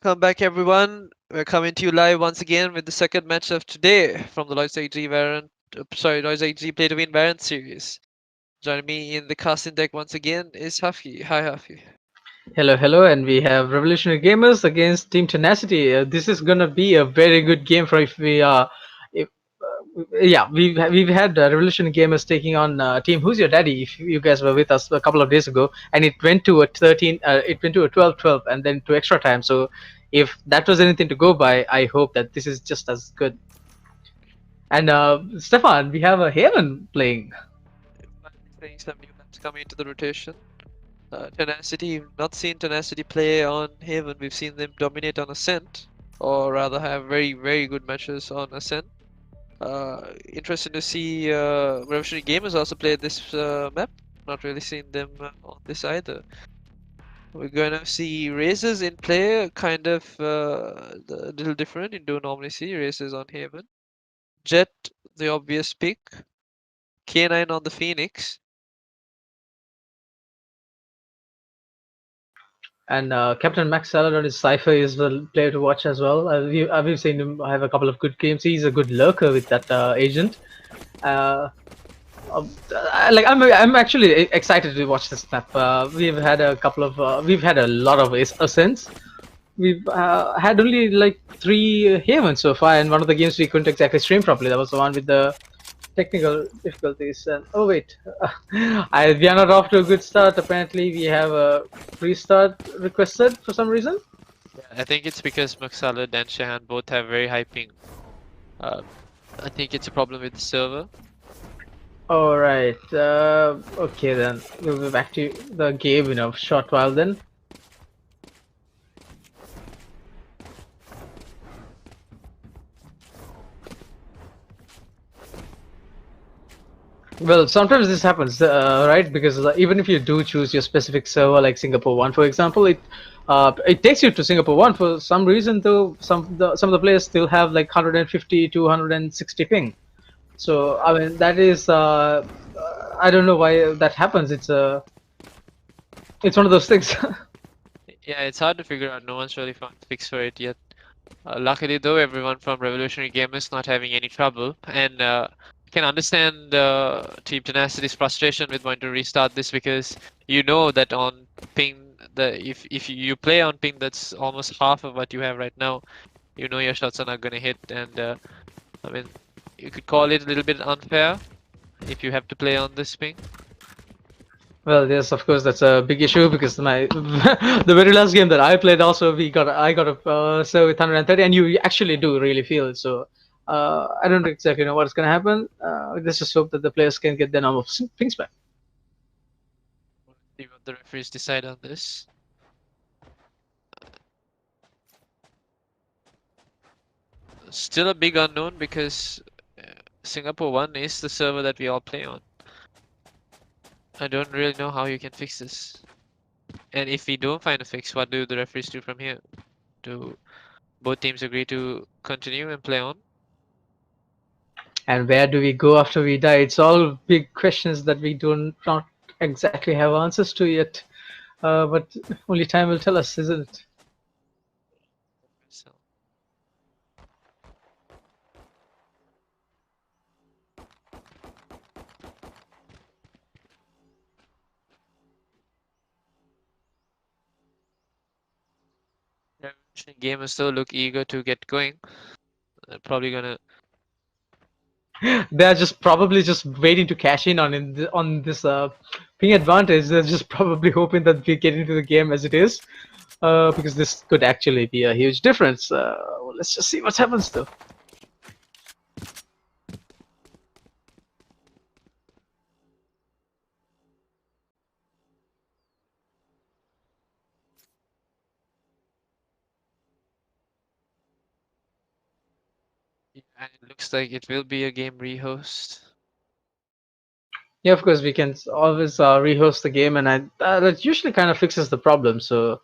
Welcome back, everyone. We're coming to you live once again with the second match of today from the Logitech G Variant, Logitech G Play to Win Variant series. Joining me in the casting deck once again is Huffy. Hi, Huffy. Hello, hello, and we have Revolutionary Gamers against Team Tenacity. This is gonna be a very good game for if we if yeah, we've had Revolutionary Gamers taking on Team Who's Your Daddy. If you guys were with us a couple of days ago, and it went to a 13, it went to a 12-12, and then to extra time. So if that was anything to go by, I hope that this is just as good. And Stefan, we have a Haven playing. Finally seeing some new maps coming into the rotation. Tenacity, we've not seen Tenacity play on Haven. We've seen them dominate on Ascent, or rather have very, very good matches on Ascent. Interesting to see Revolutionary Gamers also play this map. Not really seen them on this either. We're gonna see races in play, kind of a little different. You don't normally see races on Haven. Jet, the obvious pick. K9 on the Phoenix. And Captain Max Salad on his Cypher is the player to watch as well. We've seen him have a couple of good games. He's a good lurker with that agent. Uh, I'm actually excited to watch this map. We've had a lot of ascents. We've had only like 3 havens so far, and one of the games we couldn't exactly stream properly. That was the one with the technical difficulties. And oh wait, we are not off to a good start. Apparently, we have a restart requested for some reason. Yeah, I think it's because Maksalad and Shahan both have very high ping. Uh, I think it's a problem with the server. All right. Okay then. We'll be back to the game in a short while then. Well, sometimes this happens, right? Because even if you do choose your specific server, like Singapore One, for example, it takes you to Singapore One for some reason. Though some of the players still have like 150 to 160 ping. So I mean that is I don't know why that happens. It's one of those things. Yeah, it's hard to figure out. No one's really found a fix for it yet. Luckily, though, everyone from Revolutionary Game is not having any trouble, and can understand Team Tenacity's frustration with wanting to restart this because you know that on ping, if you play on ping that's almost half of what you have right now, you know your shots are not going to hit, and I mean, you could call it a little bit unfair if you have to play on this ping. Well, yes, of course, that's a big issue because my the very last game that I played also I got a serve with 130, and you actually do really feel it. So I don't exactly know what's gonna happen. Let's just hope that the players can get their normal things back. See what the referees decide on this. Still a big unknown because Singapore One is the server that we all play on. I don't really know how you can fix this. And if we don't find a fix, what do the referees do from here? Do both teams agree to continue and play on? And where do we go after we die? It's all big questions that we do not exactly have answers to yet. But only time will tell us, isn't it? So, Revolution gamers still look eager to get going. They're probably gonna. They're just probably just waiting to cash in on this ping advantage. They're just probably hoping that we get into the game as it is, because this could actually be a huge difference. Well, let's just see what happens though. And it looks like it will be a game rehost. Yeah, of course we can always rehost the game, and that usually kind of fixes the problem. So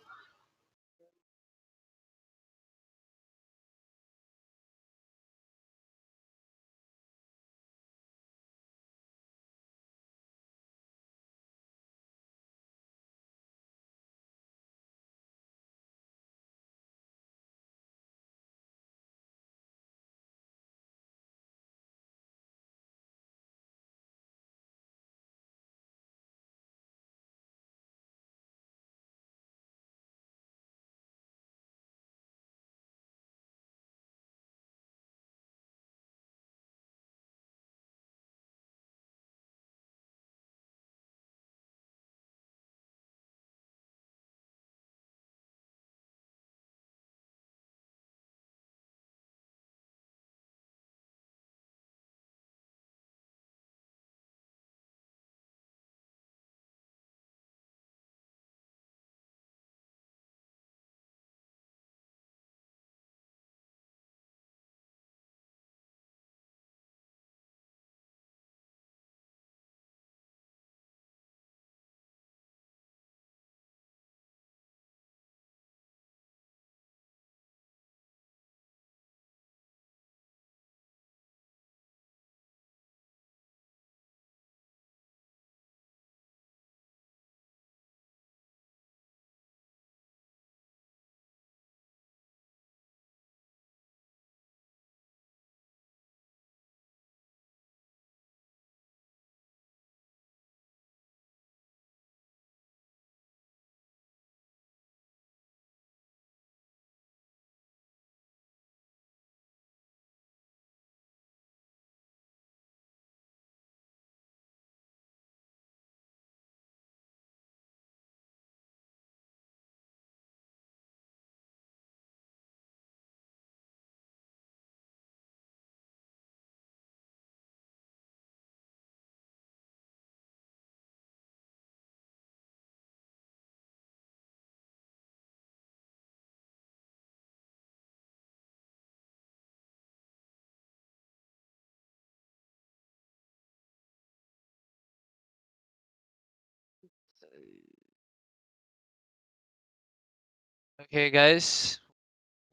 Okay, guys,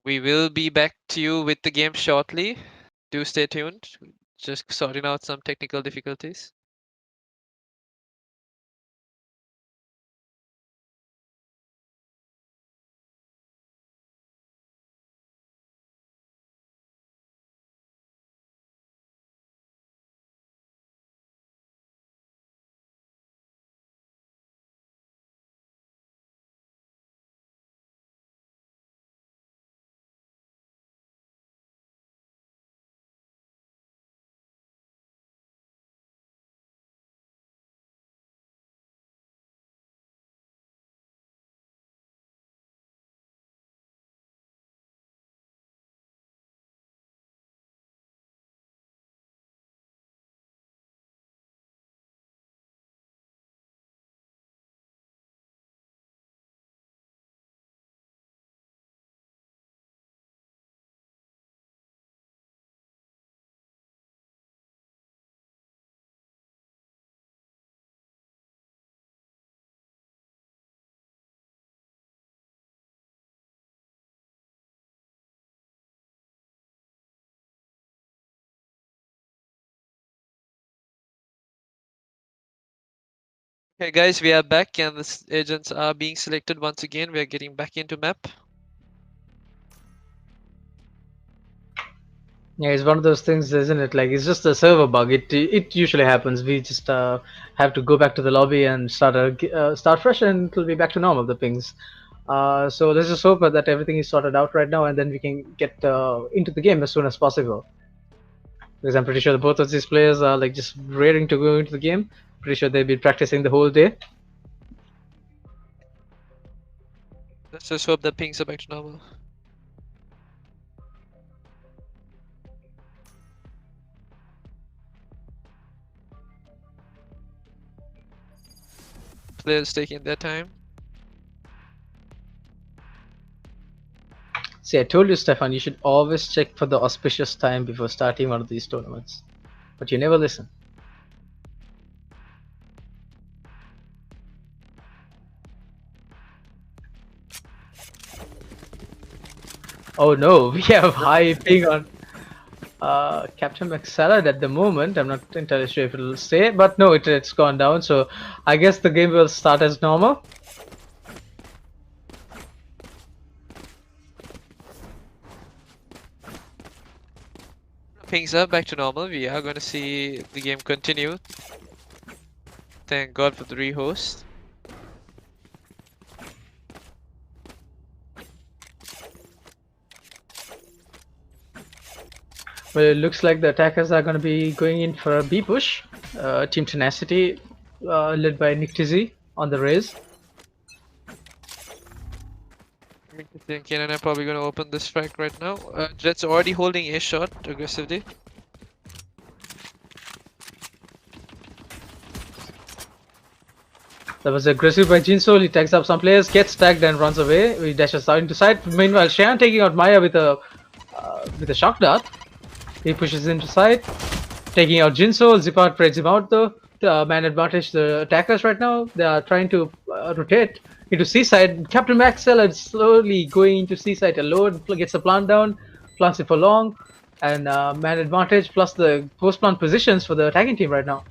we will be back to you with the game shortly. Do stay tuned. Just sorting out some technical difficulties. Okay, guys, we are back and the agents are being selected once again. We are getting back into map. Yeah, it's one of those things, isn't it? Like it's just a server bug. It usually happens. We just have to go back to the lobby and start fresh, and it'll be back to normal. The pings. So let's just hope that everything is sorted out right now, and then we can get into the game as soon as possible. Because I'm pretty sure that both of these players are like just raring to go into the game. Pretty sure they've been practicing the whole day. Let's just hope that pings are back to normal. Players taking their time. See, I told you, Stefan, you should always check for the auspicious time before starting one of these tournaments. But you never listen. Oh no, we have high ping on Captain McSalad at the moment. I'm not entirely sure if it'll stay, but no, it's gone down. So I guess the game will start as normal. Pings are back to normal. We are going to see the game continue. Thank God for the rehost. Well, it looks like the attackers are going to be going in for a B push. Team Tenacity, led by Nick Tizzy on the raise. Kanan are probably going to open this frag right now. Jet's already holding a shot aggressively. That was aggressive by Jinsoul. He tags up some players, gets tagged and runs away. He dashes out into side. Meanwhile, Shan taking out Maya with a shock dart. He pushes into side, taking out Jinsoul. Zipart breaks him out though. The man advantage the attackers right now. They are trying to rotate into seaside. Captain Maxwell is slowly going into seaside alone. Gets the plant down, plants it for long, and man advantage plus the post plant positions for the attacking team right now.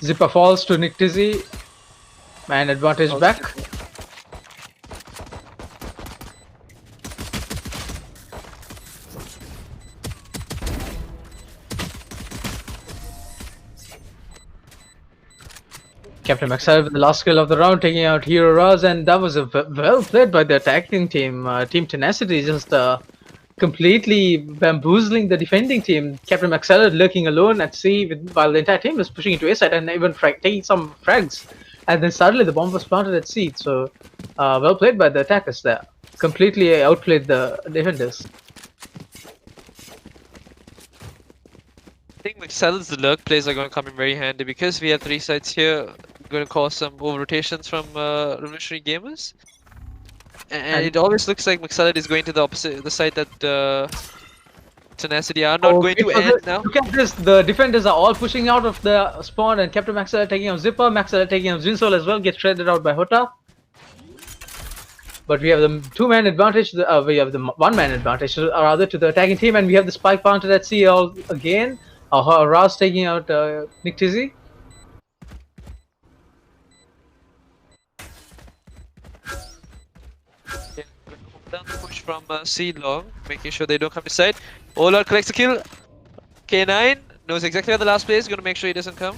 Zipper falls to Nick Tizzy. Man advantage back. Captain Maxwell with the last kill of the round, taking out Hero Raz, and that was well played by the attacking team. Team Tenacity just completely bamboozling the defending team. Captain Maxwell lurking alone at C while the entire team was pushing into A side and even taking some frags. And then suddenly the bomb was planted at C. So well played by the attackers there. Completely outplayed the defenders. I think McSallad's lurk plays are going to come in very handy because we have 3 sides here. Going to cause some over rotations from Revolutionary Gamers. And it always looks like McSalad is going to the opposite, the side that Tenacity are not going wait to for end this. now. Look at this. The defenders are all pushing out of the spawn, and Captain Maxwell taking out Zipper. Maxwell taking out Jinsol as well. Gets shredded out by Hota. But we have the two-man advantage. We have the one-man advantage, rather, to the attacking team, and we have the spike planted at C all again. Raz taking out Nick Tizzy. Yeah, down the push from C long, making sure they don't come inside. Olar collects the kill. K9 knows exactly where the last player is, gonna make sure he doesn't come.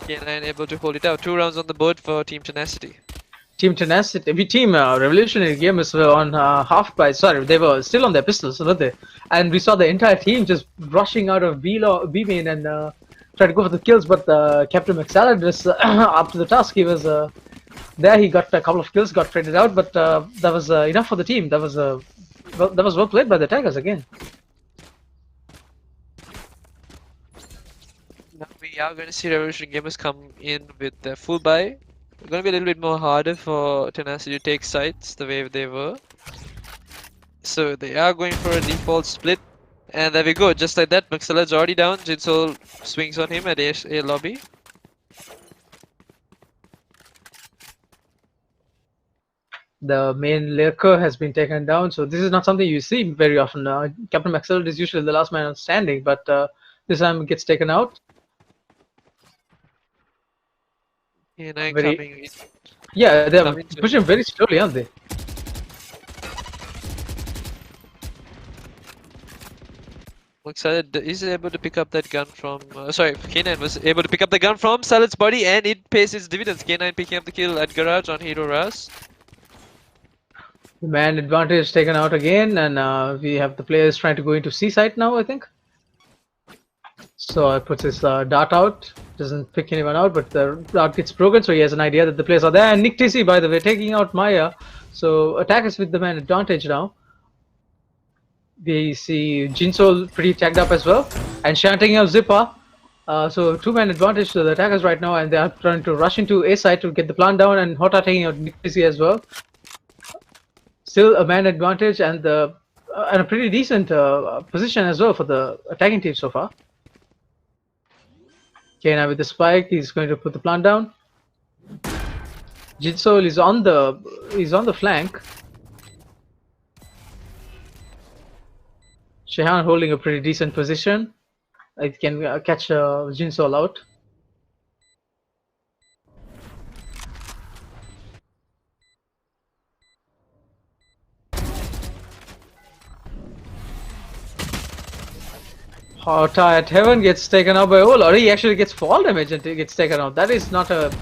K9 able to hold it out. 2 rounds on the board for Team Tenacity. Team Tenacity, Revolutionary Gamers were on half by. Sorry, they were still on their pistols, weren't they? And we saw the entire team just rushing out of B main and try to go for the kills. But Captain McSalad was up to the task. He was there. He got a couple of kills, got traded out, but that was enough for the team. That was well played by the Tigers again. Now we are going to see Revolution Gamers come in with their full buy. It's going to be a little bit more harder for Tenacity to take sites the way they were. So they are going for a default split. And there we go, just like that, Maxella's already down. Jinsol swings on him at A lobby. The main lurker has been taken down, so this is not something you see very often. Captain Maxwell is usually the last man standing, but this time gets taken out. K9 coming in. Yeah, they're pushing very slowly, aren't they? Salad is able to pick up that gun from. Sorry, K9 was able to pick up the gun from Salad's body, and it pays its dividends. K9 picking up the kill at Garage on Hero Raz. The man advantage taken out again, and we have the players trying to go into C site now, I think. So I puts his dart out, doesn't pick anyone out, but the dart gets broken, so he has an idea that the players are there. And Nick TC, by the way, taking out Maya. So attack is with the man advantage now. We see Jinsol pretty tagged up as well, and Shan taking out Zipper. So two-man advantage to the attackers right now, and they are trying to rush into A side to get the plant down, and Hota taking out Nick TC as well. Still a man advantage, and a pretty decent position as well for the attacking team so far. Okay, now with the spike, he's going to put the plant down. Jinsol is on the flank. Shehan holding a pretty decent position. It can catch Jinsol out. Hota at Heaven gets taken out by Ola, or he actually gets fall damage and gets taken out. That is not a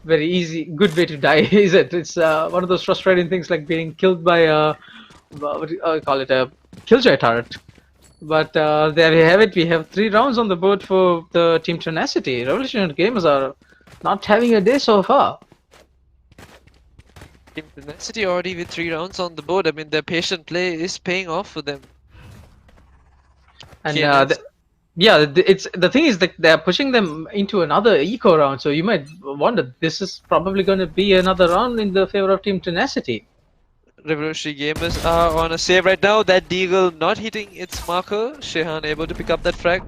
very easy, good way to die, is it? It's one of those frustrating things like being killed by what do you call it, a killjoy turret. But there we have it. We have 3 rounds on the board for the Team Tenacity. Revolutionary Gamers are not having a day so far. Team Tenacity already with 3 rounds on the board. I mean, their patient play is paying off for them. And it's the thing is that they're pushing them into another eco round. So you might wonder, this is probably going to be another round in the favor of Team Tenacity. Revolutionary Gamers are on a save right now. That Deagle not hitting its marker. Shehan able to pick up that frag.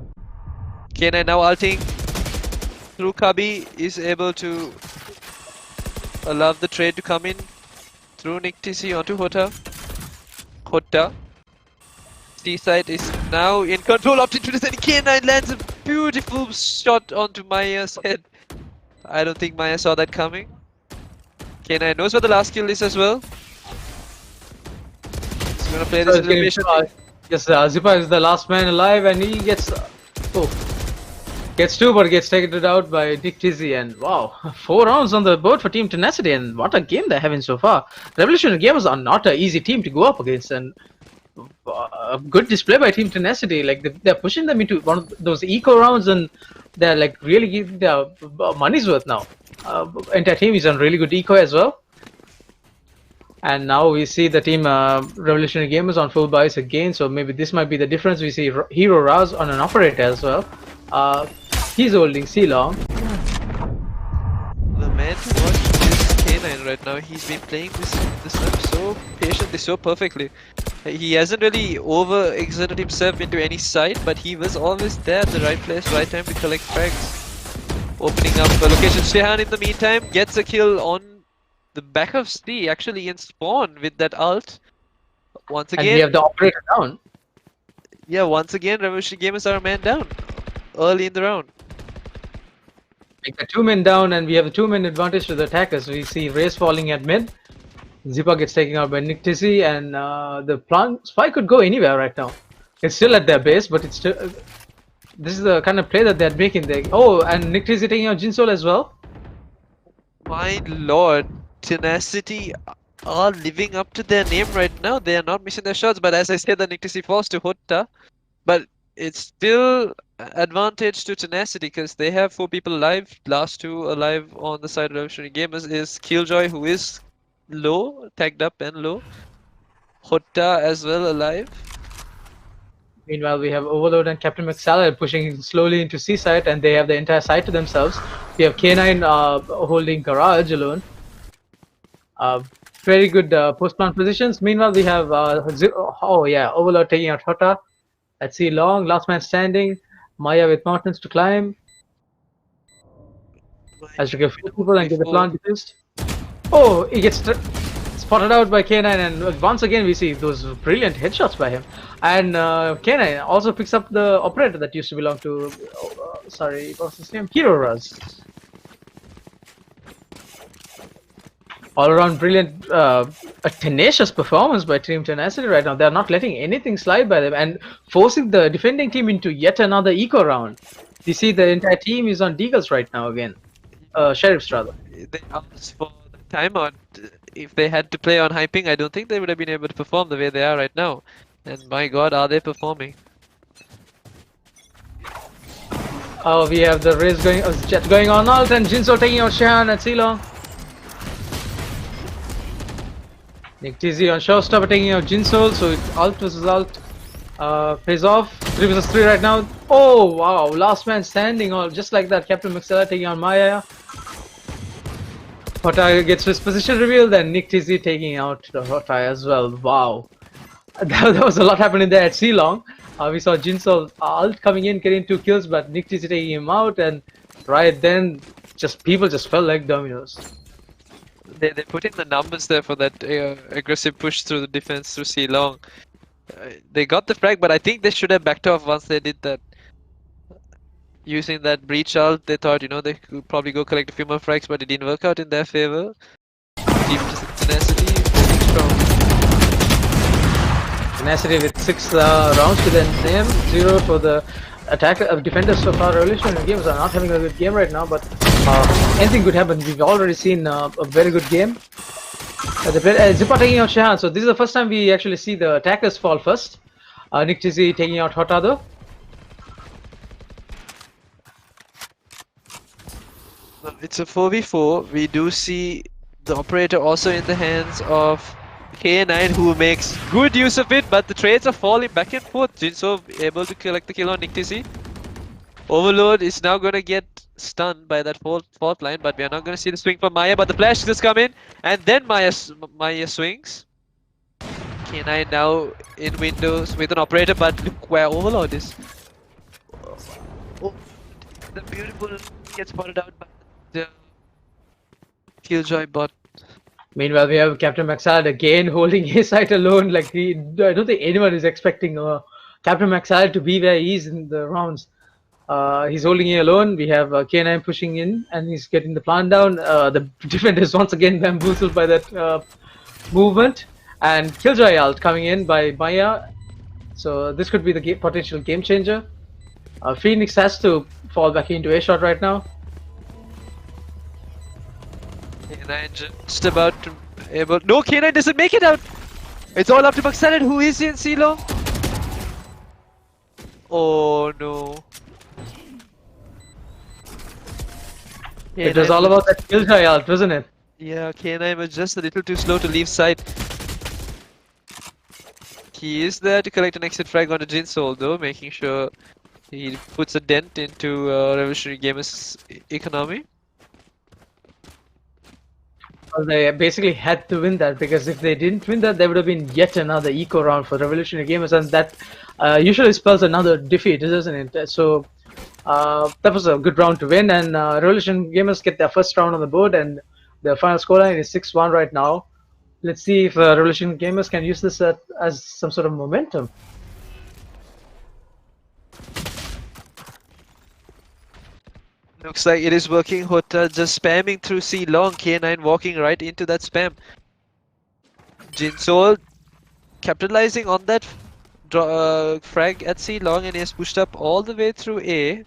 K9 now ulting through Kabi, is able to allow the trade to come in through Nick TC onto Hota. T-side is now in control, opting to descend. K9 lands a beautiful shot onto M-eS head. I don't think M-eS saw that coming. K9 knows where the last kill is as well. He's gonna play this elimination. Yes, Zipa is the last man alive, and he gets gets 2, but gets taken out by Nick Tizzy. And wow, 4 rounds on the board for Team Tenacity, and what a game they're having so far. Revolutionary Gamers are not an easy team to go up against, and a good display by Team Tenacity. Like they're pushing them into one of those eco rounds, and they're like really giving their money's worth now. Entire team is on really good eco as well. And now we see the team Revolutionary Gamers on full buys again, so maybe this might be the difference. We see Hero Raz on an operator as well. He's holding C-Long. The man to watch is K9 right now. He's been playing this map so patiently, so perfectly. He hasn't really over-exerted himself into any side, but he was always there at the right place, right time to collect frags. Opening up a location. Shehan in the meantime gets a kill on the back of C, actually in spawn with that ult. Once And we again, have the operator down. yeah, once again, Revolutionary Gamers are a man down early in the round. Like the 2 men down, and we have the 2 men advantage to the attackers. We see Race falling at mid. Zipa gets taken out by Nick Tizzy, and the plant spy could go anywhere right now. It's still at their base, but it's still. This is the kind of play that they're making. Oh, and Nick Tizzy taking out Jinsol as well. My lord, Tenacity are living up to their name right now. They are not missing their shots, but as I said, the Nictisi falls to Hotta. But it's still advantage to Tenacity because they have 4 people alive. Last 2 alive on the side of Revolutionary Gamers is Killjoy, who is low, tagged up and low. Hotta as well alive. Meanwhile, we have Overload and Captain McSalad pushing slowly into C site, and they have the entire site to themselves. We have K9 holding Garage alone. Very good post plant positions. Meanwhile, we have Overload taking out Hotta. Let's see long, last man standing. Maya with mountains to climb. As to get 4 people and get the plant defused. Oh, he gets spotted out by K9, and once again we see those brilliant headshots by him. And K9 also picks up the operator that used to belong to, sorry, what's his name? Hero Raz. All around brilliant, a tenacious performance by Team Tenacity right now. They're not letting anything slide by them and forcing the defending team into yet another eco round. You see the entire team is on Deagles right now again. Sheriffs rather. They asked for the timeout. If they had to play on hyping, I don't think they would have been able to perform the way they are right now. And my god, are they performing? Oh, we have the race going, Jet going on alt, and Jinso taking out Shahan at Ceylon. Nick Tizzy on Showstopper taking out Jinsol, so it's alt versus alt. Pays off. 3 versus 3 right now. Oh wow, last man standing, all just like that. Captain Mixella taking on Maya. Hotta gets his position revealed, and Nick Tizzy taking out the Hotta as well. Wow. That was a lot happening there at Ceylon. We saw Jinsol alt coming in, getting 2 kills, but Nick Tizzy taking him out, and right then, people just fell like dominoes. They put in the numbers there for that aggressive push through the defense through Ceylon. They got the frag, but I think they should have backed off once they did that. Using that breach ult, they thought, you know, they could probably go collect a few more frags, but it didn't work out in their favor. Team Tenacity very strong. Tenacity with 6 rounds to their name, 0 for the defenders so far. Revolutionary Games are not having a good game right now, but anything could happen. We've already seen a very good game. Zipa taking out Shahan, so this is the first time we actually see the attackers fall first. Nick Tizzy taking out Hotta though. It's a 4v4. We do see the operator also in the hands of K9, who makes good use of it, but the trades are falling back and forth. Jinso able to collect the kill on Nick Tizzy. Overload is now going to get stunned by that fourth line, but we are not going to see the swing from Maya, but the flash just come in, and then Maya swings. K9 now in windows with an operator, but look where Overload is. Oh, the beautiful gets spotted out by the Killjoy bot. Meanwhile, we have Captain Maxad again holding his site alone. Like I don't think anyone is expecting Captain Maxad to be where he is in the rounds. He's holding it alone. We have K9 pushing in, and he's getting the plant down. The defenders once again bamboozled by that movement, and Killjoy ult coming in by Maya. So this could be the potential game changer. Phoenix has to fall back into a shot right now. K9 just about to able. No, K9 doesn't make it out. It's all up to Maxalad, who is in Silo. Oh no. It was all about that Killjoy ult, wasn't it? Yeah, K9 was just a little too slow to leave site. He is there to collect an exit frag on the Jinsol though, making sure he puts a dent into Revolutionary Gamers' economy. Well, they basically had to win that because if they didn't win that, there would have been yet another eco round for Revolutionary Gamers, and that usually spells another defeat, doesn't it? So that was a good round to win, and Revolution Gamers get their first round on the board, and the final scoreline is 6-1 right now. Let's see if Revolution Gamers can use this as some sort of momentum. Looks like it is working. Hota just spamming through C long. K9 walking right into that spam. Jinsol capitalizing on that frag at C long, and he has pushed up all the way through A.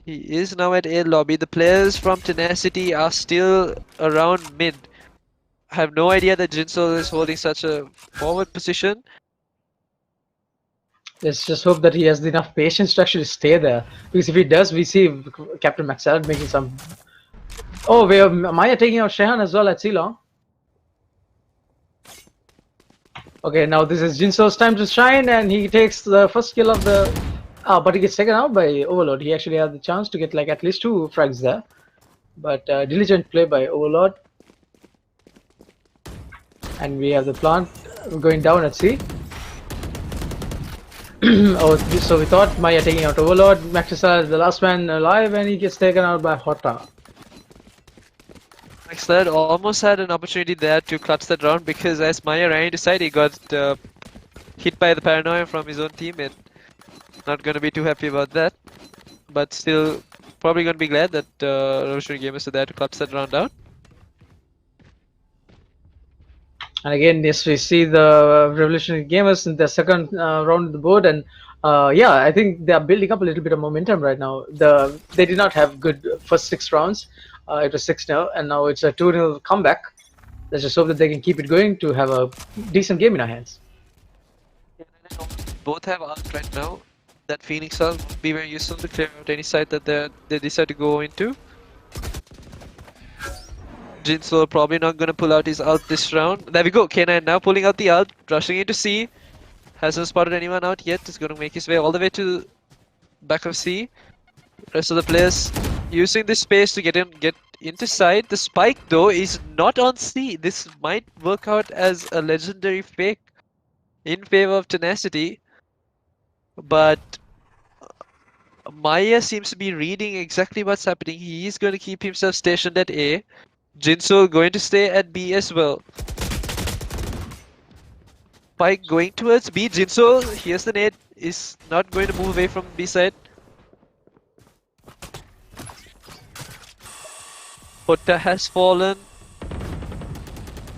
He is now at A lobby. The players from Tenacity are still around mid. I have no idea that Jinsol is holding such a forward position. Let's just hope that he has enough patience to actually stay there. Because if he does, we see Captain Maxalad making some. Oh, we have Maya taking out Shehan as well at Ceylon. Okay, now this is Jinso's time to shine, and he takes the first kill of the. But he gets taken out by Overlord. He actually had the chance to get like at least 2 frags there. But diligent play by Overlord. And we have the plant going down at C. Oh, so we thought Maya taking out Overlord. Maxisa is the last man alive, and he gets taken out by Hota. Maxlad almost had an opportunity there to clutch that round because as Maya ran inside, he got hit by the paranoia from his own teammate. Not gonna be too happy about that, but still probably gonna be glad that Revolutionary Gamers are there to clutch that round out. And again, yes, we see the Revolutionary Gamers in the second round of the board, and yeah, I think they are building up a little bit of momentum right now. They did not have good first 6 rounds. It was 6-0, and now it's a 2-0 comeback. Let's just hope that they can keep it going to have a decent game in our hands. Both have ult right now. That Phoenix ult would be very useful to clear out any side that they decide to go into. Jinso probably not gonna pull out his ult this round. There we go, K9 now pulling out the ult, rushing into C. Hasn't spotted anyone out yet, is gonna make his way all the way to back of C. Rest of the players using this space to get into side. The spike though is not on C. This might work out as a legendary fake in favor of Tenacity. But Maya seems to be reading exactly what's happening. He is going to keep himself stationed at A. Jinso going to stay at B as well. Spike going towards B. Jinso, here's the nade, is not going to move away from B side. Hota has fallen.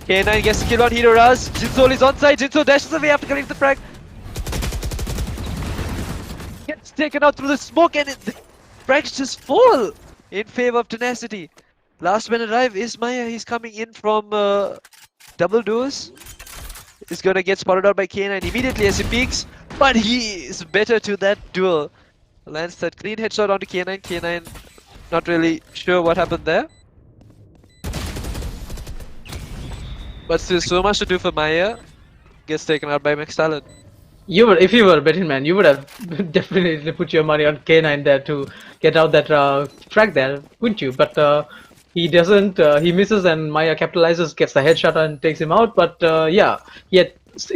K9 gets the kill on Hero Raz. Jinso is onside. Jinso dashes away after getting the frag. Gets taken out through the smoke, and the frags just fall in favor of Tenacity. Last man alive is Maya. He's coming in from double doors. He's gonna get spotted out by K9 immediately as he peeks, but he is better to that duel. Lands that clean headshot onto K9. K9 not really sure what happened there. But still so much to do for Maya. Gets taken out by McStallion. If you were a betting man, you would have definitely put your money on K9 there to get out that frag there, wouldn't you? But he doesn't. He misses, and Maya capitalizes, gets the headshot, and takes him out. But yeah, he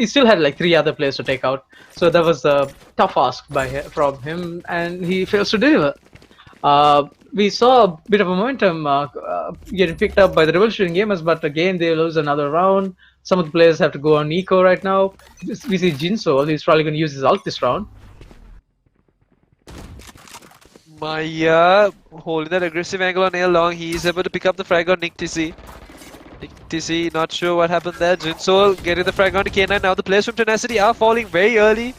still had like 3 other players to take out. So that was a tough ask from him, and he fails to deliver. We saw a bit of a momentum getting picked up by the Revolutionary Gamers, but again they lose another round. Some of the players have to go on eco right now. We see Jinso, he's probably going to use his ult this round. Maya holding that aggressive angle on A long. He's able to pick up the frag on Nick TC. Nick TC not sure what happened there. Jinso getting the frag on to K9. Now the players from Tenacity are falling very early.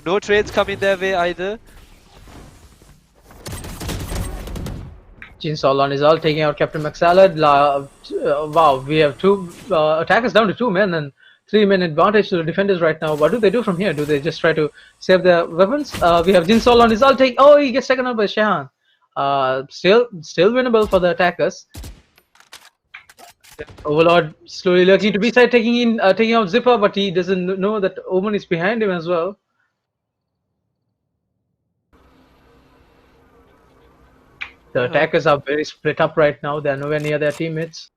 No trades coming their way either. Jinso on his ult, taking out Captain McSalad. Wow, we have 2 attackers down to 2 men and 3 men advantage to the defenders right now. What do they do from here? Do they just try to save their weapons? We have Jinsol on his ult. Oh, he gets taken out by Shehan. Still winnable for the attackers. Overlord slowly lurking to B side, taking out Zipper, but he doesn't know that Omen is behind him as well. The attackers are very split up right now. They're nowhere near their teammates.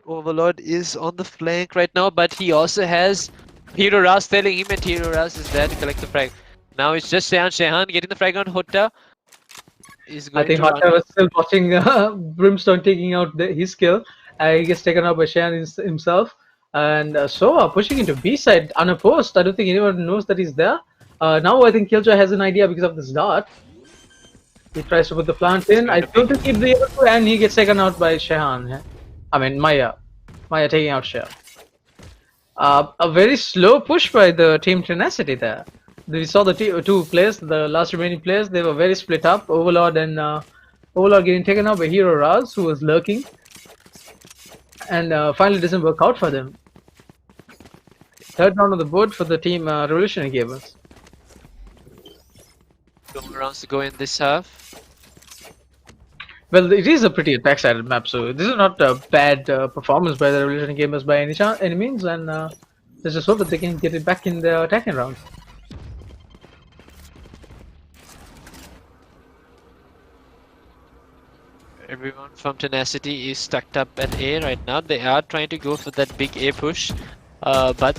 Overlord is on the flank right now, but he also has Hero Ras telling him, and Hero Ras is there to collect the frag. Now it's just Shehan. Shehan getting the frag on Hotta. Is I going think to run. Hotta was still watching Brimstone taking out his kill. He gets taken out by Shan himself. And Sova pushing into B side unopposed. I don't think anyone knows that he's there. Now I think Killjoy has an idea because of this dart. He tries to put the plant He's in. going I to don't pick. think he'll be able to, and he gets taken out by Shehan. I mean, Maya. Maya taking out Shehan. A very slow push by the team Tenacity there. We saw the two players, the last remaining players, they were very split up. Overlord and Overlord getting taken out by Hero Raz, who was lurking, and finally doesn't work out for them. Third round on the board for the team Revolutionary Gamers. Two rounds to go in this half. Well, it is a pretty attack-sided map, so this is not a bad performance by the Revolutionary Gamers by any means, and let's just hope that they can get it back in the attacking rounds. Everyone from Tenacity is stuck up at A right now. They are trying to go for that big A push, but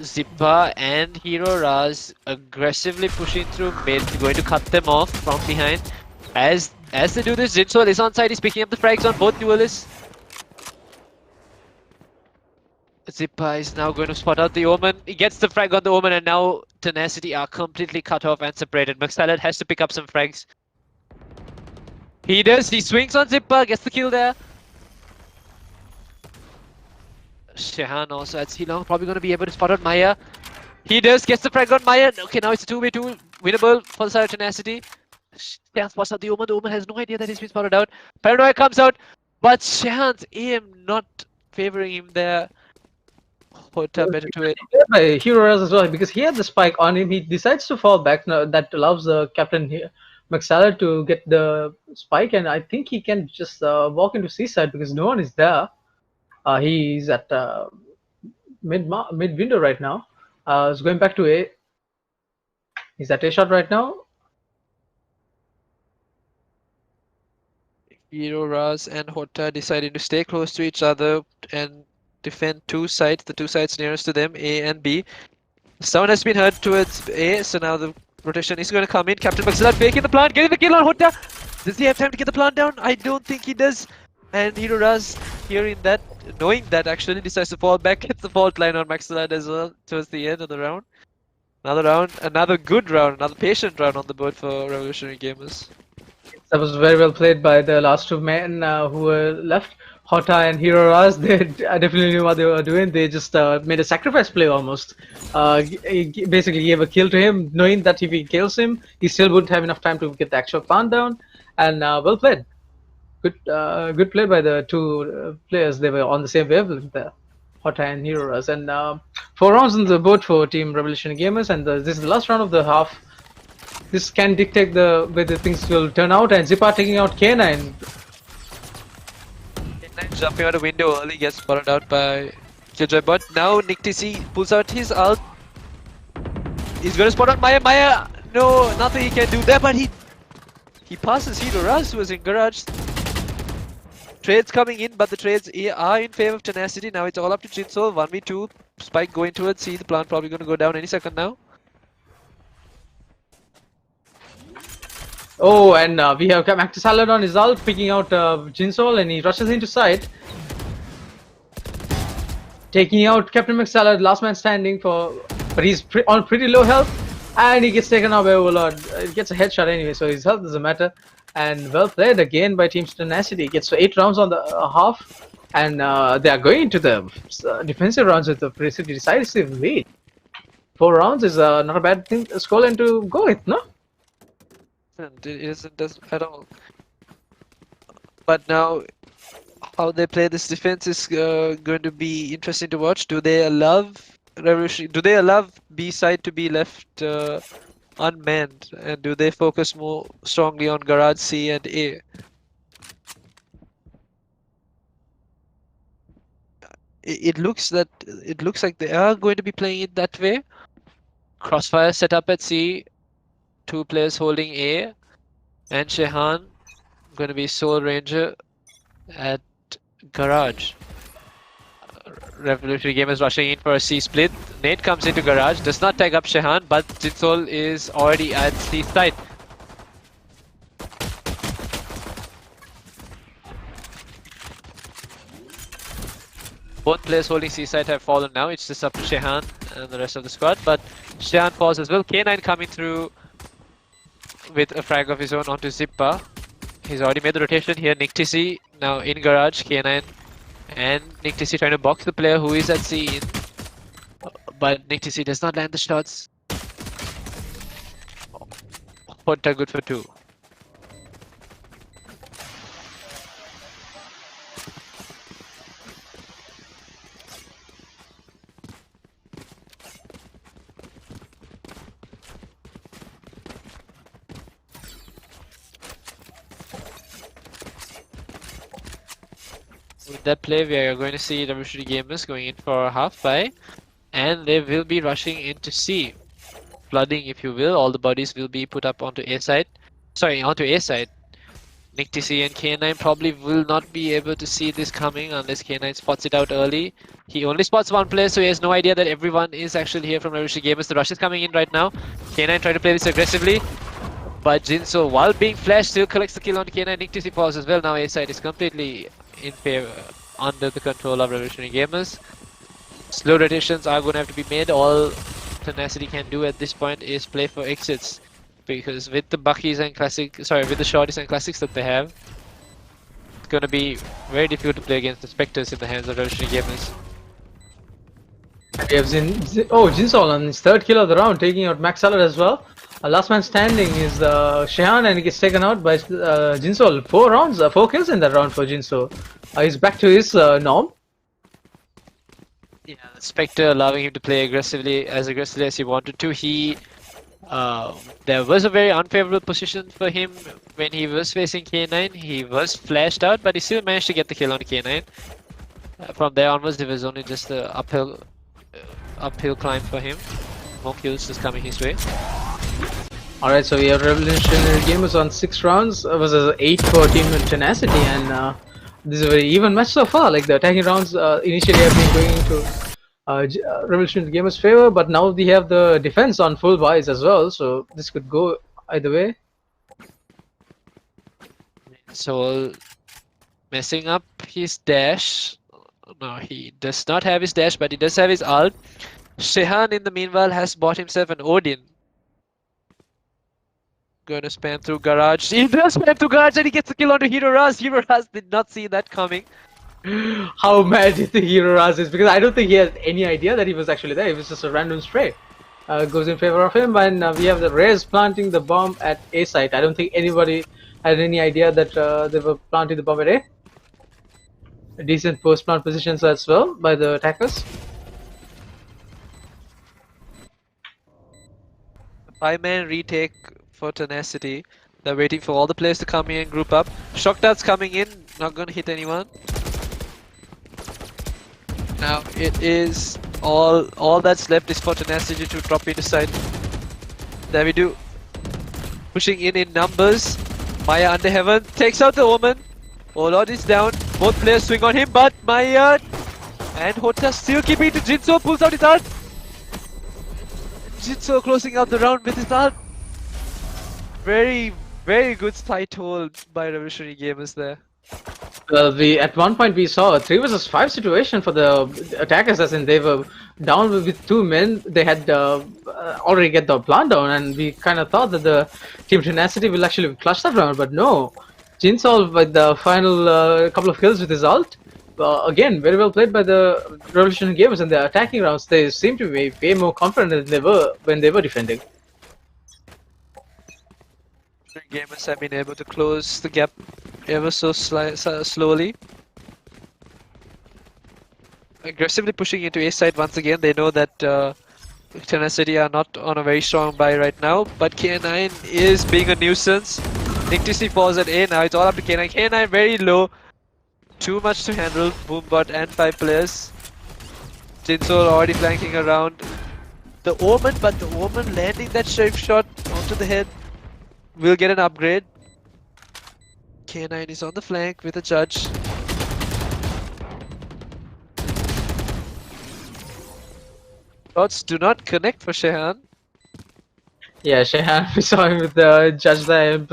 Zippa and Hero Raz aggressively pushing through mid, going to cut them off from behind. As they do this, Jinsoul is on side, he's picking up the frags on both duelists. Zippa is now going to spot out the Omen. He gets the frag on the Omen, and now Tenacity are completely cut off and separated. McSalad has to pick up some frags. He does, he swings on Zippa, gets the kill there. Shehan also at Silong, probably going to be able to spot out Maya. He does, gets the frag on Maya. Okay, now it's a 2v2, winnable for the side of Tenacity. Shehan spots out the Omen. The Omen has no idea that he's been spotted out. Paranoia comes out, but Shehan's aim not favoring him there. Hota better to it. By Hero Raz as well, because he had the spike on him. He decides to fall back. Now that allows the captain here, McSalad, to get the spike, and I think he can just walk into Seaside because no one is there. He's at mid window right now. He's going back to A. He's at A shot right now. Hero Raz and Hota deciding to stay close to each other and defend two sides, the two sides nearest to them, A and B. Sound has been heard towards A, so now the rotation is going to come in. Captain Maxilad faking the plant, getting the kill on Hota. Does he have time to get the plant down? I don't think he does. And Hero Raz, hearing that, knowing that, actually decides to fall back, hits the fault line on Maxilad as well towards the end of the round. Another round, another good round, another patient round on the board for Revolutionary Gamers. That was very well played by the last two men who were left. Hota and Hero Raz, they definitely knew what they were doing. They just made a sacrifice play almost. He basically gave a kill to him, knowing that if he kills him, he still wouldn't have enough time to get the actual plant down. And well played. Good play by the two players. They were on the same wavelength there, Hota and Hero Raz. And 4 rounds on the board for Team Revolutionary Gamers, and this is the last round of the half. This can dictate the way the things will turn out, and Zippa taking out K9. K9 jumping out a window early, gets spotted out by Killjoy, but now Nick TC pulls out his ult. He's gonna spot out Maya. Maya, no, nothing he can do there, but he passes Hero Raz, who was in garage. Trades coming in, but the trades are in favor of Tenacity. Now it's all up to Jinsoul, 1v2. Spike going towards C, the plant probably gonna go down any second now. Oh, and we have McSalad on his ult, picking out Jinsoul, and he rushes into side. Taking out Captain McSalad, last man standing but he's on pretty low health, and he gets taken out by Overlord. He gets a headshot anyway, so his health doesn't matter. And well played again by Team Tenacity. Gets 8 rounds on the half, and they are going into the defensive rounds with a pretty decisive lead. 4 rounds is not a bad thing, scoreline to go with, no? It isn't at all. But now, how they play this defense is going to be interesting to watch. Do they allow B side to be left unmanned, and do they focus more strongly on Garage C and A? It looks like they are going to be playing it that way. Crossfire set up at C. 2 players holding A, and Shehan going to be sole ranger at Garage. Revolutionary Gamers rushing in for a C split. Nate comes into Garage, does not tag up Shehan, but Jinsol is already at C side. Both players holding C side have fallen now. It's just up to Shehan and the rest of the squad, but Shehan falls as well. K9 coming through with a frag of his own onto Zippa. He's already made the rotation here. NickTC now in Garage. K9 and NickTC trying to box the player who is at C in. But NickTC does not land the shots. Honta good for 2. With that play, we are going to see Revolutionary Gamers going in for a half buy, and they will be rushing into C. Flooding, if you will. All the bodies will be put up onto A side. Sorry, onto A side. NickTC and K9 probably will not be able to see this coming unless K9 spots it out early. He only spots one player, so he has no idea that everyone is actually here from Revolutionary Gamers. The rush is coming in right now. K9 trying to play this aggressively, but Jinso, while being flashed, still collects the kill on K9. NickTC falls as well. Now A side is completely in favor, under the control of Revolutionary Gamers. Slow rotations are going to have to be made. All Tenacity can do at this point is play for exits, because with the Buckies and with the Shorties and Classics that they have, it's going to be very difficult to play against the Spectres in the hands of Revolutionary Gamers. And we have Jinsol on his 3rd kill of the round, taking out Max Salad as well. Last man standing is Shehan, and he gets taken out by Jinsol. 4 kills in that round for Jinsol. He's back to his norm. Yeah, the Spectre allowing him to play aggressively as he wanted to. There was a very unfavorable position for him when he was facing K9. He was flashed out, but he still managed to get the kill on K9. From there onwards, it was only just an uphill climb for him. More kills just coming his way. Alright, so we have Revolutionary Gamers on 6 rounds versus 8 for Team Tenacity, and this is a very even match so far. Like, the attacking rounds initially have been going into Revolutionary Gamers' favor, but now we have the defense on full buys as well, so this could go either way. So, messing up his dash. No, he does not have his dash, but he does have his ult. Shehan, in the meanwhile, has bought himself an Odin. Gonna spam through Garage. He does spam through Garage and he gets the kill onto Hero Raz. Hero Raz did not see that coming. How mad is the Hero Raz is, because I don't think he has any idea that he was actually there. It was just a random stray. Goes in favor of him, and we have the Rez planting the bomb at A site. I don't think anybody had any idea that they were planting the bomb at A. Decent post-plant positions as well by the attackers. 5-man retake for Tenacity. They're waiting for all the players to come in and group up. Shock darts coming in, not gonna hit anyone. Now it is all that's left is for Tenacity to drop into side. There we do. Pushing in numbers. Maya under heaven takes out the Omen. Olod is down. Both players swing on him, but Maya and Honta still keeping it to Jinso, pulls out his ult. Jinso closing out the round with his ult. Very, very good tight hold by Revolutionary Gamers there. Well, at one point we saw a 3 versus 5 situation for the attackers, as in they were down with 2 men. They had already get the plant down, and we kind of thought that the Team Tenacity will actually clutch that round, but no. Jinsol with the final couple of kills with his ult. Again, very well played by the Revolutionary Gamers. In the attacking rounds, they seem to be way more confident than they were when they were defending. Gamers have been able to close the gap ever so slowly. Aggressively pushing into A side once again. They know that Tenacity are not on a very strong buy right now, but K9 is being a nuisance. NickTC falls at A, now it's all up to K9. K9 very low, too much to handle. Boombot and 5 players. Jinsol already flanking around the Omen, but the Omen landing that shape shot onto the head will get an upgrade. K9 is on the flank with a judge. Shots do not connect for Shehan. Yeah, Shehan, we saw him with the judge there. I'm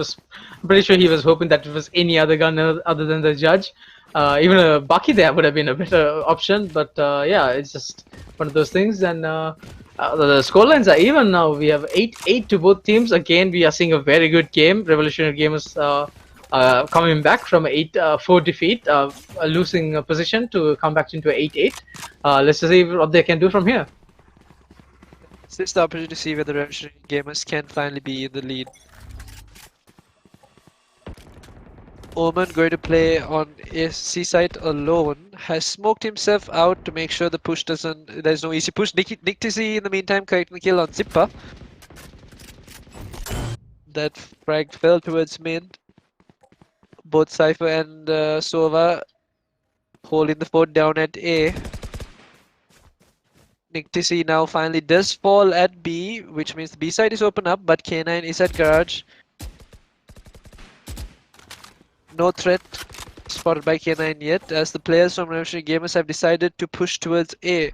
pretty sure he was hoping that it was any other gun other than the judge. Even a Bucky there would have been a better option, but yeah, it's just one of those things. And the scorelines are even now. We have 8-8 to both teams. Again, we are seeing a very good game. Revolutionary Gamers coming back from 8-4 defeat, a losing position to come back into 8-8. Let's just see what they can do from here. This is the opportunity to see whether Revolutionary Gamers can finally be in the lead. Omen going to play on a C site alone, has smoked himself out to make sure the push doesn't. There's no easy push. Nictisy in the meantime collecting the kill on Zipper. That frag fell towards mid. Both Cypher and Sova holding the fort down at A. Nictisy now finally does fall at B, which means the B side is open up, but K9 is at garage. No threat spotted by K9 yet, as the players from Revolutionary Gamers have decided to push towards A.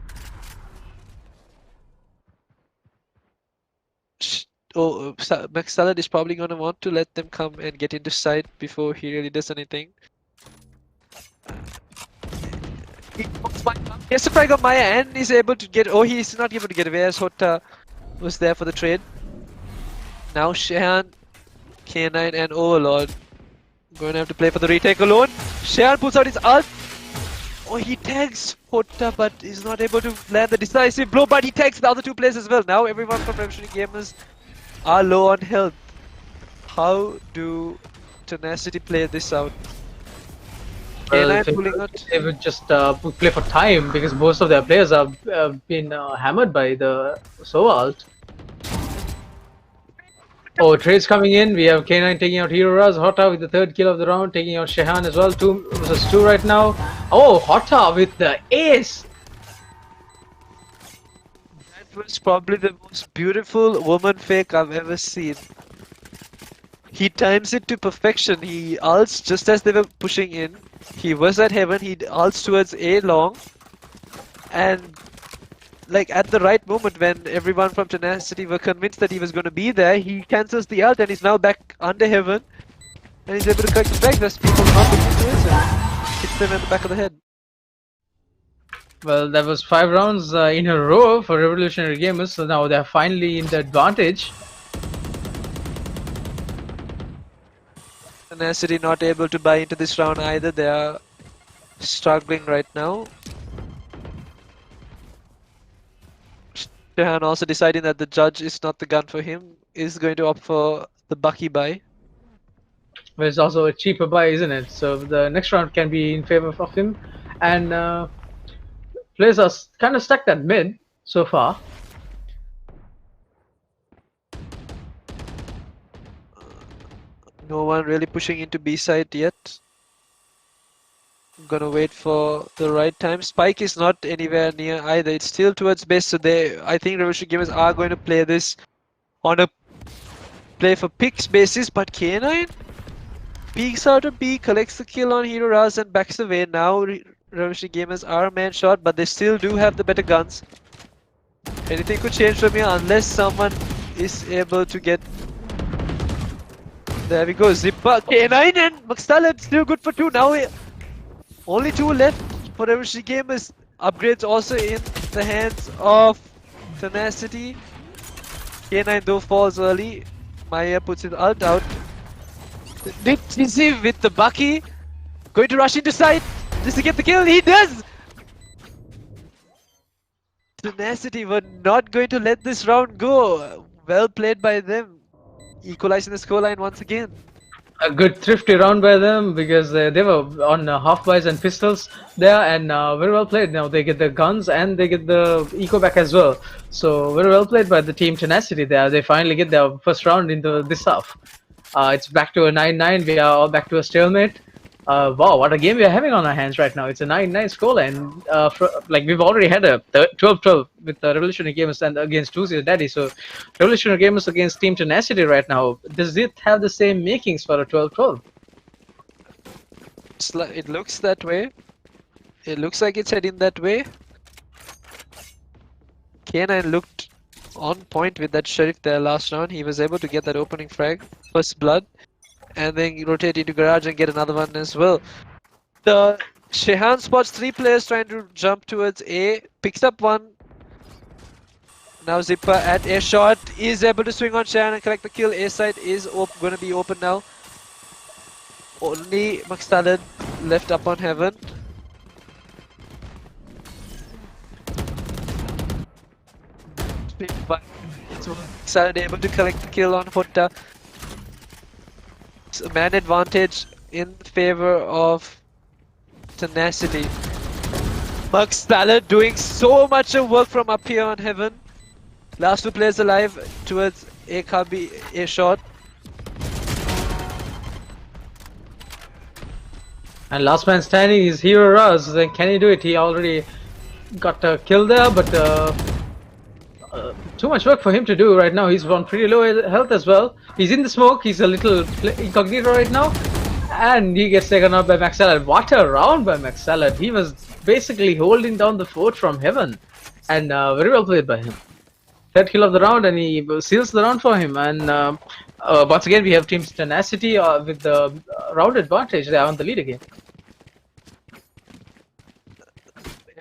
Max Salad is probably going to want to let them come and get into sight before he really does anything. He gets the frag on Maya and is able to get. Oh, he's not able to get away as Hota was there for the trade. Now Shehan, K9 and Overlord going to have to play for the retake alone. Shehan pulls out his ult. Oh, he tags Hota but is not able to land the decisive blow, but he tags the other two players as well. Now everyone from Revolutionary Gamers are low on health. How do Tenacity play this out? Well, K9 pulling out. they would just play for time because most of their players have been hammered by the Sova ult. Oh, trades coming in. We have K9 taking out Hero Raz, Hota with the third kill of the round, taking out Shehan as well. 2 versus 2 right now. Oh, Hota with the ace! That was probably the most beautiful woman fake I've ever seen. He times it to perfection. He ults just as they were pushing in. He was at heaven. He ults towards A long. And like at the right moment when everyone from Tenacity were convinced that he was going to be there, he cancels the ult and he's now back under heaven. And he's able to collect the frag. There's people not looking to his and hits them in the back of the head. Well, that was 5 rounds in a row for Revolutionary Gamers, so now they're finally in the advantage. Tenacity not able to buy into this round either. They are struggling right now. Shehan also deciding that the judge is not the gun for him, is going to opt for the Bucky buy. But it's also a cheaper buy, isn't it? So the next round can be in favor of him. And players are kind of stuck at mid so far. No one really pushing into B side yet. I'm gonna wait for the right time. Spike is not anywhere near either. It's still towards base, so I think Revolutionary Gamers are going to play this on a play for picks basis, but K9 peeks out of B, collects the kill on Hero Raz and backs away. Now Revolutionary Gamers are man shot, but they still do have the better guns. Anything could change from here unless someone is able to get. There we go, Zippa, K9 and Maxtalab still good for 2. Now only 2 left for Revolutionary Gamers. Upgrades also in the hands of Tenacity. K9 though falls early. Maya puts his ult out. Nictisy with the Bucky. Going to rush into sight just to get the kill. He does! Tenacity were not going to let this round go. Well played by them. Equalizing the scoreline once again. A good thrifty round by them because they were on half buys and pistols there, and very well played. Now they get the guns and they get the eco back as well. So very well played by the team Tenacity there. They finally get their first round into this half. It's back to a 9-9. We are all back to a stalemate. Wow, what a game we are having on our hands right now. It's a 9-9 scoreline. Like we've already had a 12-12 with the Revolutionary Gamers and against 2-0 Daddy. So Revolutionary Gamers against Team Tenacity right now. Does it have the same makings for a 12-12? It looks that way. It looks like it's heading that way. K9 looked on point with that Sheriff there last round. He was able to get that opening frag, first blood, and then rotate into garage and get another one as well. The Shehan spots 3 players trying to jump towards A, picks up one. Now Zipper at A shot is able to swing on Shehan and collect the kill. A side is going to be open now. Only Maxtalad left up on Heaven. Maxtalad able to collect the kill on Hotta. It's a man advantage in favor of Tenacity. Maxtalad doing so much of work from up here on Heaven. Last 2 players alive towards A Kabi, A shot. And last man standing is Hero Raz. Then can he do it? He already got a kill there, but too much work for him to do right now. He's on pretty low health as well. He's in the smoke. He's a little incognito right now. And he gets taken out by Maxtalad. What a round by Maxtalad. He was basically holding down the fort from Heaven. And very well played by him. Third kill of the round, and he seals the round for him. And once again, we have Team Tenacity with the round advantage. They are on the lead again.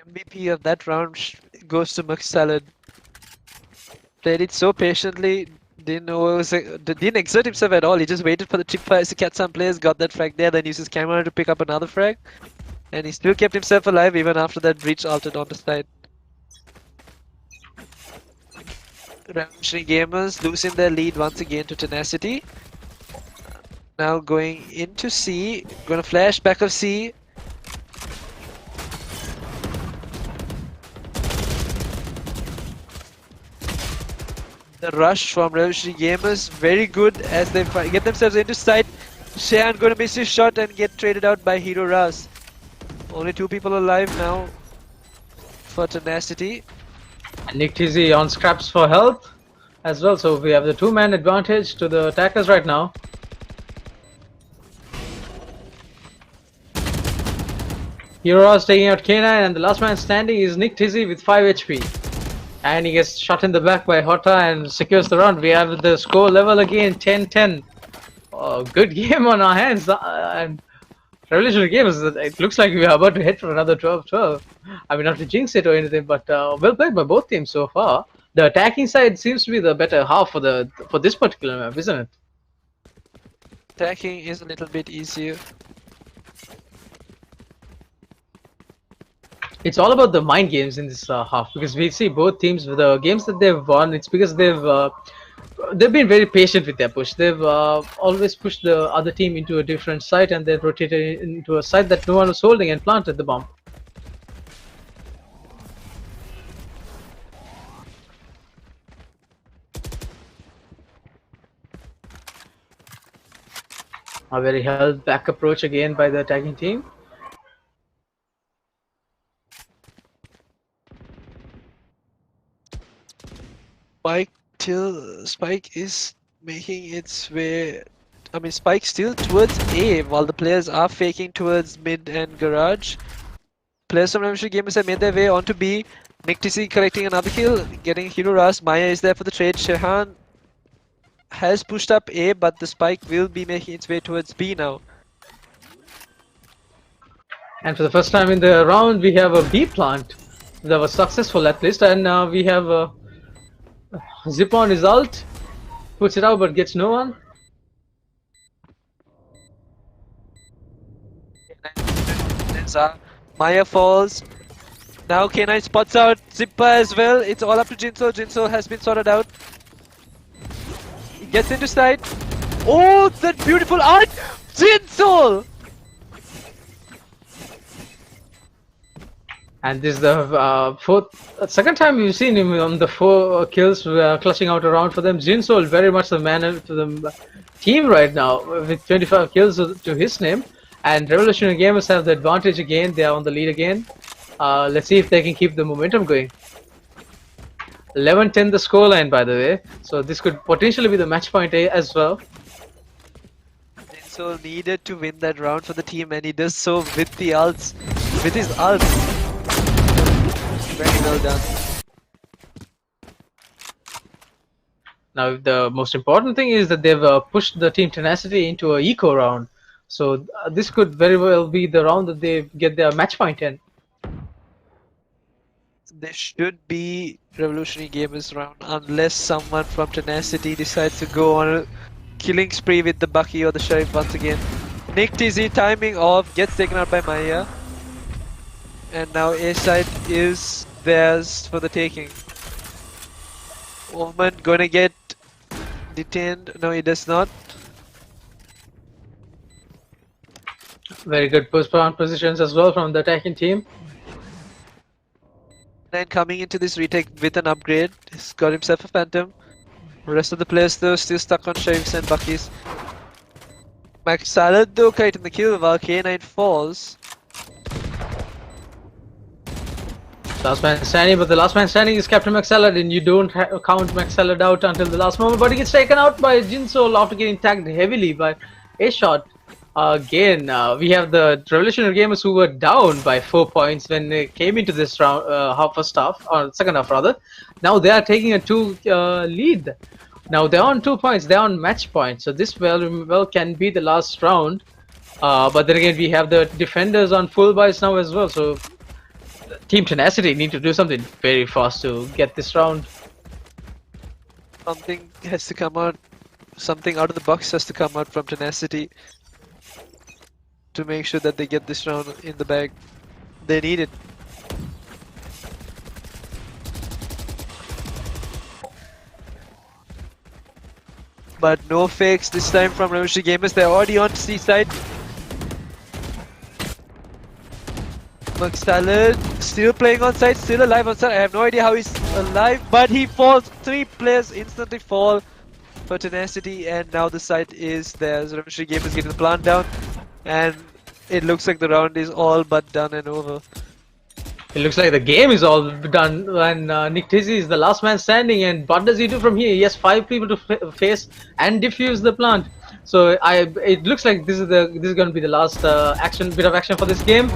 MVP of that round goes to Maxtalad. Played it so patiently, didn't exert himself at all. He just waited for the chip fires to catch some players, got that frag there, then used his camera to pick up another frag. And he still kept himself alive even after that breach altered on the side. Revolutionary Gamers losing their lead once again to Tenacity. Now going into C, gonna flash back of C. The rush from Revolutionary Gamers, very good as they get themselves into sight. Shehan gonna miss his shot and get traded out by Hero Raz. Only 2 people alive now for Tenacity. And Nick Tizzy on scraps for health as well, so we have the 2-man advantage to the attackers right now. Hero is taking out K9, and the last man standing is Nick Tizzy with 5 HP. And he gets shot in the back by Hotta and secures the round. We have the score level again, 10-10. Oh, good game on our hands. And Revolutionary Games, it looks like we are about to head for another 12-12. I mean, not to jinx it or anything, but well played by both teams so far. The attacking side seems to be the better half for this particular map, isn't it? Attacking is a little bit easier. It's all about the mind games in this half, because we see both teams with the games that they've won. It's because they've been very patient with their push. They've always pushed the other team into a different site, and they've rotated into a site that no one was holding and planted the bomb. A very held back approach again by the attacking team. Spike is making its way. I mean, Spike still towards A, while the players are faking towards mid and garage. Players from Revolutionary Gamers have made their way onto B. Nick TC collecting another kill, getting Hero Ras. Maya is there for the trade. Shehan has pushed up A, but the Spike will be making its way towards B now. And for the first time in the round, we have a B plant that was successful at least, and we have Zip on his ult, puts it out but gets no one. Maya falls. Now K9 spots out Zipper as well. It's all up to Jinso. Jinso has been sorted out. He gets into sight. Oh, that beautiful art! Jinso! And this is the second time we've seen him on the 4 kills, clutching out a round for them. Jinsoul very much the man to the team right now with 25 kills to his name. And Revolutionary Gamers have the advantage again. They are on the lead again. Let's see if they can keep the momentum going. 11-10 the scoreline, by the way. So this could potentially be the match point as well. Jinsoul needed to win that round for the team, and he does so with the ults, with his ults. Very well done. Now, the most important thing is that they've pushed the Team Tenacity into a eco round. So this could very well be the round that they get their match point in. There should be Revolutionary Gamers round unless someone from Tenacity decides to go on a killing spree with the Bucky or the Sheriff once again. Nick TZ timing off, gets taken out by Maya. And now A side is theirs for the taking. Omen gonna get detained. No, he does not. Very good post-round positions as well from the attacking team. Then coming into this retake with an upgrade, he's got himself a Phantom. The rest of the players though still stuck on Sheriffs and Buckies. Max Salad though kiting the kill while K9 falls. Last man standing, but the last man standing is Captain McSalad, and you don't count McSalad out until the last moment. But he gets taken out by Jinsoul after getting tagged heavily by a shot. Again, we have the Revolutionary Gamers who were down by 4 points when they came into this round, first half, or second half rather. Now they are taking a 2 lead. Now they're on 2 points, they're on match points. So this well can be the last round. But then again, we have the defenders on full buys now as well. So Team Tenacity need to do something very fast to get this round. Something has to come out. Something out of the box has to come out from Tenacity to make sure that they get this round in the bag. They need it. But no fakes this time from Revolutionary Gamers. They're already on C side. McSalad still playing on side, still alive on side. I have no idea how he's alive, but he falls. 3 players instantly fall for Tenacity, and now the site is theirs. Revolutionary Gamers getting the plant down, and it looks like the round is all but done and over. It looks like the game is all done, and Nick Tizzy is the last man standing. And what does he do from here? He has 5 people to face and defuse the plant. So it looks like this is going to be the last bit of action for this game.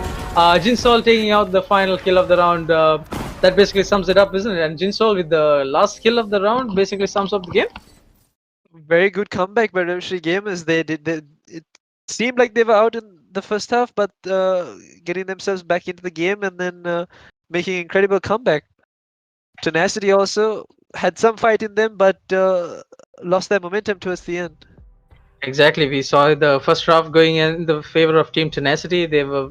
Jinsoul taking out the final kill of the round. That basically sums it up, isn't it? And Jinsoul with the last kill of the round basically sums up the game. Very good comeback by Revolutionary Gamers. It seemed like they were out in the first half, but getting themselves back into the game and then making an incredible comeback. Tenacity also had some fight in them, but lost their momentum towards the end. Exactly, we saw the first half going in the favor of Team Tenacity. They were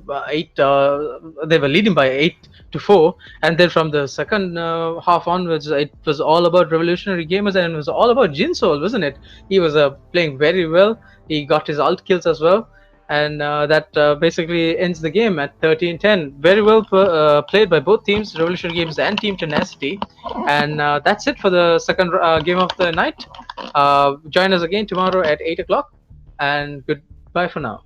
they were leading by 8-4, and then from the second half onwards, it was all about Revolutionary Gamers, and it was all about Jinsoul, wasn't it? He was playing very well. He got his ult kills as well, and that basically ends the game at 13-10. Very well played by both teams, Revolutionary Gamers and Team Tenacity. And that's it for the second game of the night. Join us again tomorrow at 8 o'clock, and goodbye for now.